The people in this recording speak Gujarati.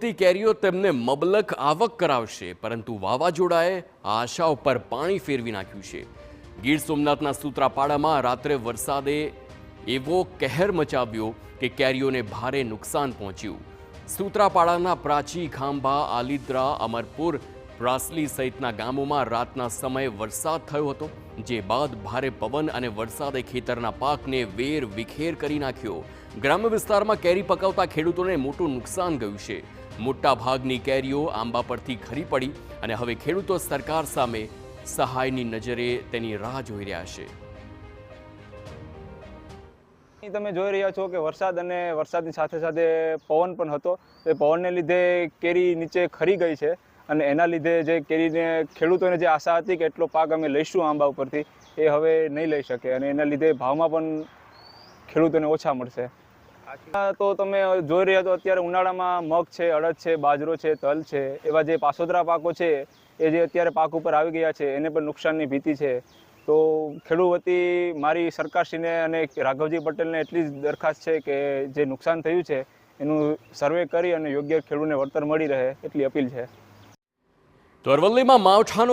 ઉગવતી કેરીઓ તેમને મબલખ આવક કરાવશે, પરંતુ વાવાઝોડાએ આ આશાઓ પર પાણી ફેરવી નાખ્યું છે। ગીર સોમનાથના સૂત્રાપાડામાં રાત્રે વરસાદે એવો કહેર મચાવ્યો કે કેરીઓને ભારે નુકસાન પહોંચ્યું। સૂત્રાપાડાના પ્રાચી, ખાંભા, આલિદ્રા, અમરપુર, પ્રાસલી સહિતના ગામોમાં રાતના સમયે વરસાદ થયો હતો, જે બાદ ભારે પવન અને વરસાદે ખેતરના પાકને વેર વિખેર કરી નાખ્યો। ગ્રામ્ય વિસ્તારમાં કેરી પકવતા ખેડૂતોને મોટું નુકસાન ગયું છે। મોટા ભાગની કેરીઓ આંબા પરથી ખરી પડી અને હવે ખેડૂતો સરકાર સામે સહાયની નજરે તેની રાહ જોઈ રહ્યા છે। તમે જોઈ રહ્યા છો કે વરસાદ અને વરસાદની સાથે સાથે પવન પણ હતો। એ પવનને લીધે કેરી નીચે ખરી ગઈ છે અને એના લીધે જે કેરીને ખેડૂતોને જે આશા હતી કે એટલો પાક અમે લઈશું આંબા ઉપરથી, એ હવે નહીં લઈ શકે અને એના લીધે ભાવમાં પણ ખેડૂતોને ઓછા મળશે। તો તમે જોઈ રહ્યા છો અત્યારે ઉનાળામાં મગ છે, અડદ છે, બાજરો છે, તલ છે, એવા જે પાસોતરા પાકો છે એ જે અત્યારે પાક ઉપર આવી ગયા છે એને પણ નુકસાનની ભીતિ છે। તો ખેડૂત વતી મારી સરકારશ્રીને અને રાઘવજી પટેલને એટલી જ દરખાસ્ત છે કે જે નુકસાન થયું છે એનું સર્વે કરી અને યોગ્ય ખેડૂતને વળતર મળી રહે એટલી અપીલ છે। તો અરવલ્લીમાં માવઠાનો